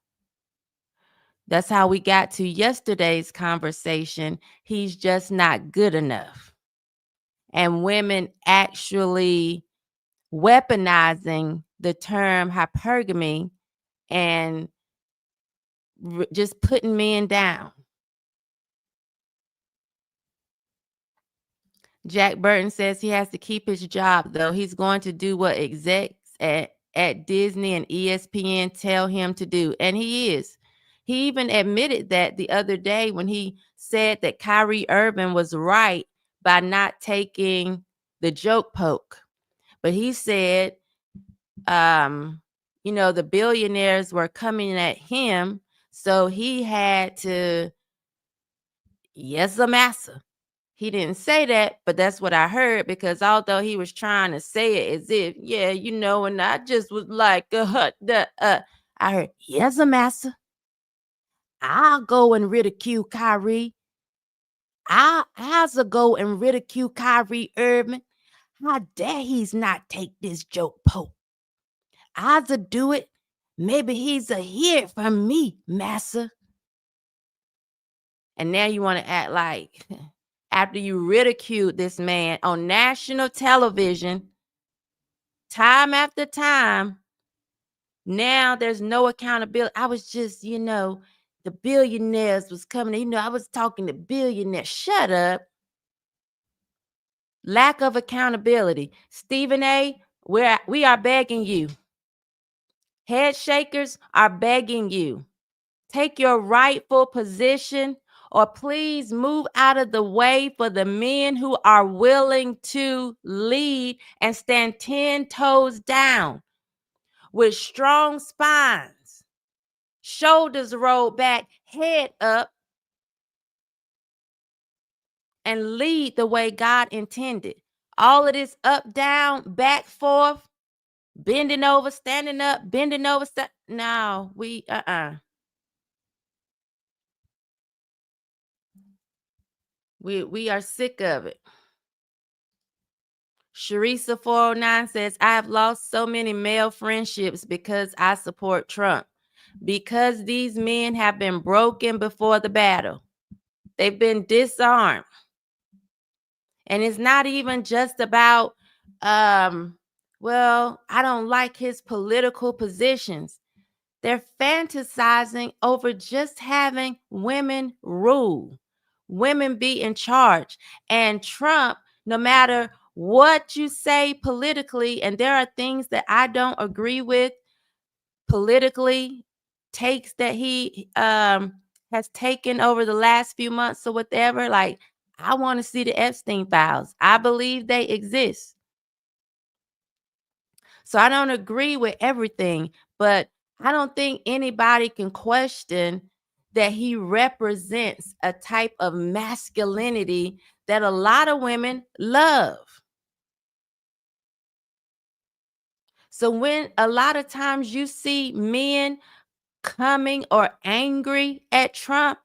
That's how we got to yesterday's conversation. He's just not good enough. And women actually weaponizing the term hypergamy and just putting men down. Jack Burton says he has to keep his job, though. He's going to do what execs at Disney and ESPN tell him to do. And he is. He even admitted that the other day when he said that Kyrie Irving was right by not taking the joke poke. But he said, the billionaires were coming at him, so he had to, yes, a massa. He didn't say that, but that's what I heard, because although he was trying to say it as if, and I just was like, I heard, yes, a massa. I'll go and ridicule Kyrie. I'll go and ridicule Kyrie Irving. How dare he's not take this joke poke? I'll do it. Maybe he's a hear from me, massa. And now you want to act like after you ridiculed this man on national television, time after time, now there's no accountability. I was just, the billionaires was coming. I was talking to billionaires. Shut up. Lack of accountability. Stephen A., we are begging you. Head shakers are begging you. Take your rightful position, or please move out of the way for the men who are willing to lead and stand 10 toes down with strong spines, shoulders rolled back, head up, and lead the way God intended. All of this up, down, back, forth, bending over, standing up, bending over. No, we We are sick of it. Sharisa 409 says, I have lost so many male friendships because I support Trump. Because these men have been broken before the battle. They've been disarmed. And it's not even just about, I don't like his political positions. They're fantasizing over just having women rule, women be in charge. And Trump, no matter what you say politically, and there are things that I don't agree with politically, takes that he has taken over the last few months or whatever, like, I want to see the Epstein files. I believe they exist. So I don't agree with everything, but I don't think anybody can question that he represents a type of masculinity that a lot of women love. So when a lot of times you see men coming or angry at Trump,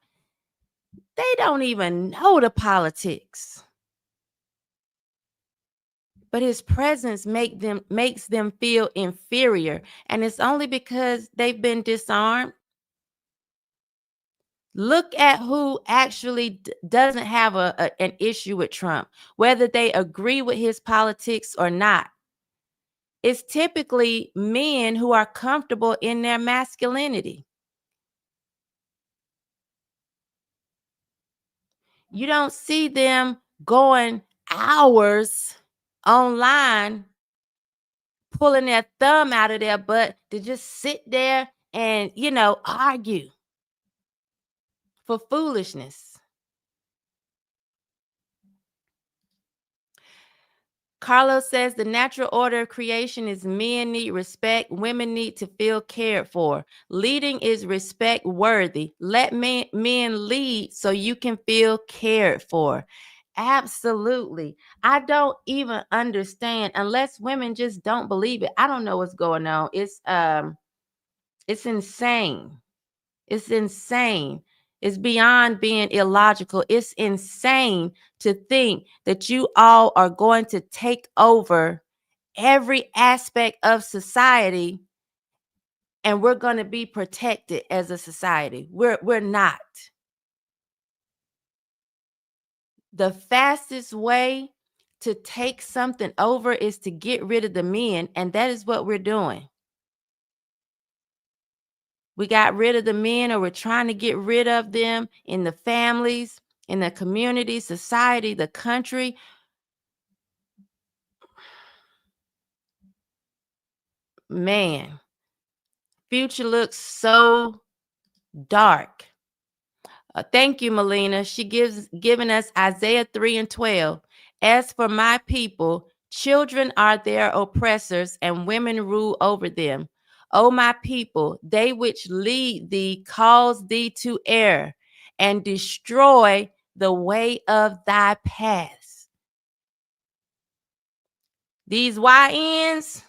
they don't even know the politics. But his presence makes them feel inferior. And it's only because they've been disarmed. Look at who actually doesn't have an issue with Trump, whether they agree with his politics or not. It's typically men who are comfortable in their masculinity. You don't see them going hours online pulling their thumb out of their butt to just sit there and, argue for foolishness. Carlos says the natural order of creation is men need respect, women need to feel cared for. Leading is respect worthy. Let men lead so you can feel cared for. Absolutely. I don't even understand, unless women just don't believe it. I don't know what's going on. It's insane. It's insane. It's beyond being illogical. It's insane to think that you all are going to take over every aspect of society and we're going to be protected as a society. We're not. The fastest way to take something over is to get rid of the men, and that is what we're doing. We got rid of the men, or we're trying to get rid of them in the families, in the community, society, the country. Man, future looks so dark. Thank you, Melina. She given us Isaiah 3:12. As for my people, children are their oppressors, and women rule over them. O my people, they which lead thee cause thee to err, and destroy the way of thy paths. These YNs.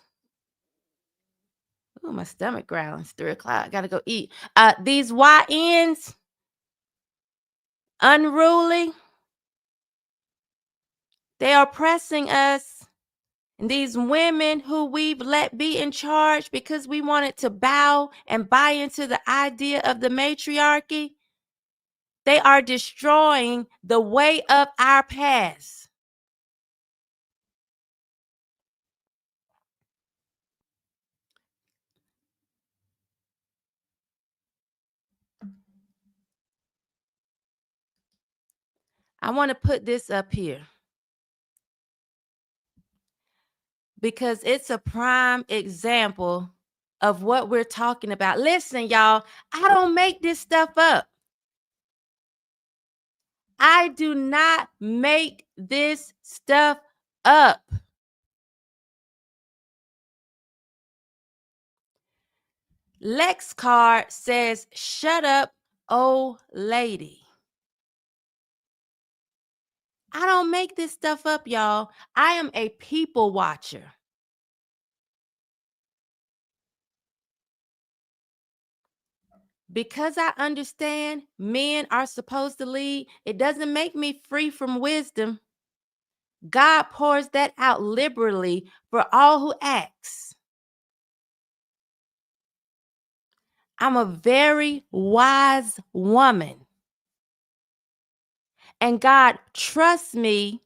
Oh, my stomach growling. It's 3:00. I gotta go eat. These YNs, unruly. They are oppressing us. And these women who we've let be in charge because we wanted to bow and buy into the idea of the matriarchy, they are destroying the way of our past. I want to put this up here because it's a prime example of what we're talking about. Listen, y'all, I don't make this stuff up. I do not make this stuff up. Lex card says, shut up, old lady. I don't make this stuff up, y'all. I am a people watcher. Because I understand men are supposed to lead, it doesn't make me free from wisdom. God pours that out liberally for all who asks. I'm a very wise woman. And God trusts me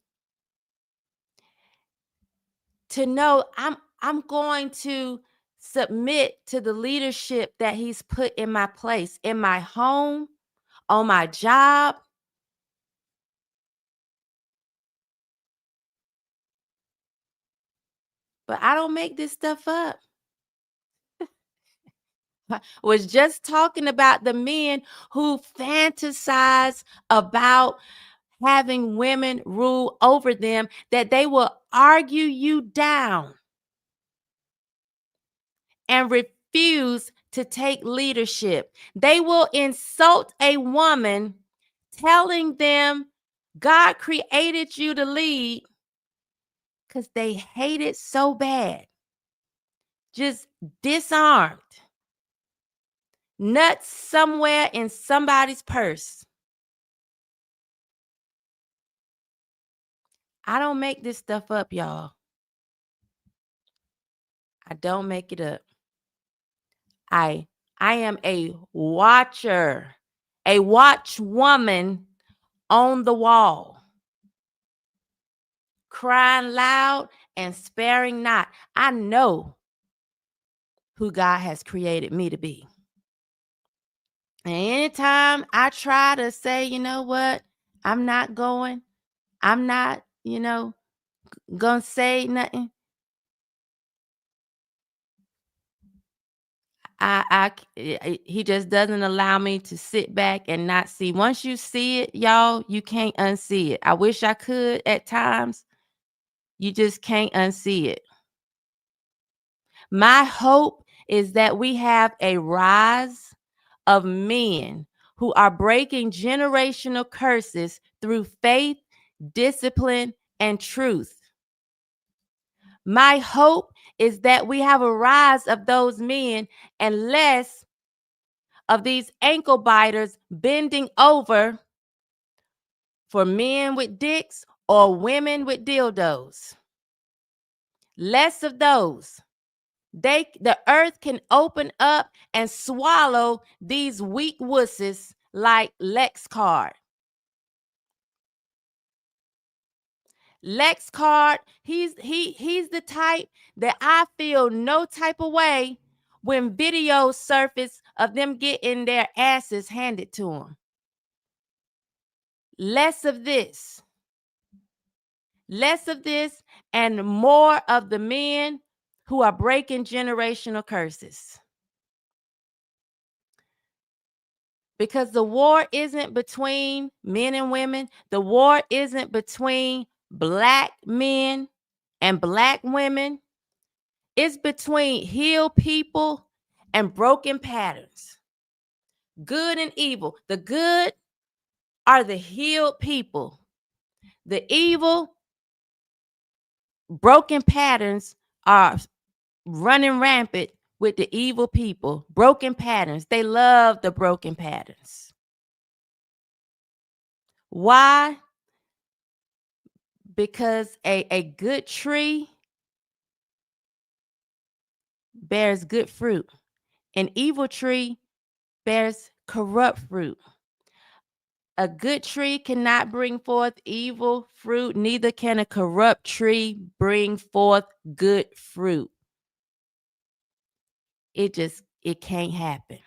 to know I'm going to submit to the leadership that he's put in my place, in my home, on my job. But I don't make this stuff up. Was just talking about the men who fantasize about having women rule over them, that they will argue you down and refuse to take leadership. They will insult a woman, telling them God created you to lead, because they hate it so bad. Just disarmed. Nuts somewhere in somebody's purse. I don't make this stuff up, y'all. I don't make it up. I am a watcher, a watch woman on the wall, crying loud and sparing not. I know who God has created me to be. And anytime I try to say, you know what, I'm not going, I'm not, gonna say nothing, he just doesn't allow me to sit back and not see. Once you see it, y'all, you can't unsee it. I wish I could at times. You just can't unsee it. My hope is that we have a rise of men who are breaking generational curses through faith, discipline, and truth. My hope is that we have a rise of those men and less of these ankle biters bending over for men with dicks or women with dildos. Less of those. The earth can open up and swallow these weak wusses like Lex Card. Lex Card, he's the type that I feel no type of way when videos surface of them getting their asses handed to them. Less of this. Less of this and more of the men who are breaking generational curses. Because the war isn't between men and women. The war isn't between Black men and Black women. It's between healed people and broken patterns. Good and evil. The good are the healed people. The evil, broken patterns are running rampant with the evil people. Broken patterns. They love the broken patterns. Why? Because a good tree bears good fruit. An evil tree bears corrupt fruit. A good tree cannot bring forth evil fruit, neither can a corrupt tree bring forth good fruit. It can't happen.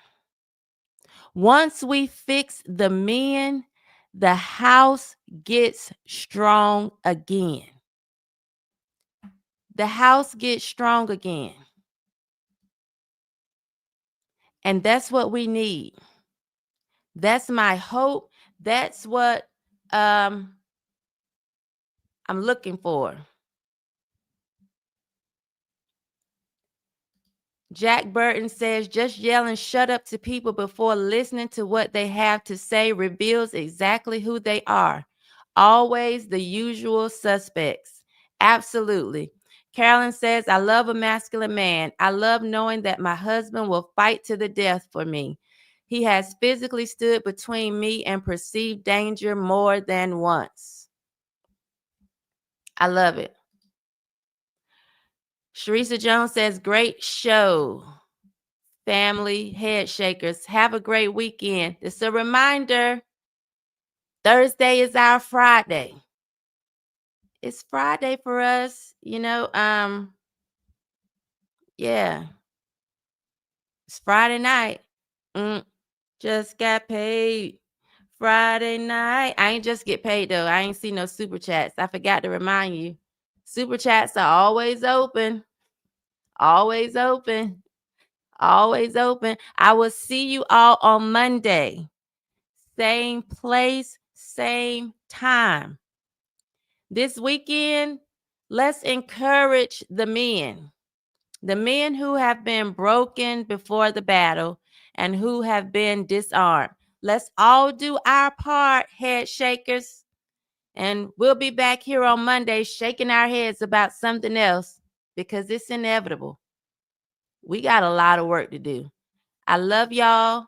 Once we fix the men, the house gets strong again. The house gets strong again. And that's what we need. That's my hope. That's what I'm looking for. Jack Burton says, just yelling shut up to people before listening to what they have to say reveals exactly who they are. Always the usual suspects. Absolutely. Carolyn says, I love a masculine man. I love knowing that my husband will fight to the death for me. He has physically stood between me and perceived danger more than once. I love it. Sharisa Jones says, great show. Family head shakers. Have a great weekend. It's a reminder. Thursday is our Friday. It's Friday for us, yeah. It's Friday night. Just got paid. Friday night. I ain't just get paid though. I ain't see no super chats. I forgot to remind you. Super chats are always open. Always open. Always open. I will see you all on Monday. Same place, same time. This weekend, let's encourage the men who have been broken before the battle and who have been disarmed. Let's all do our part, head shakers. And we'll be back here on Monday shaking our heads about something else because it's inevitable. We got a lot of work to do. I love y'all.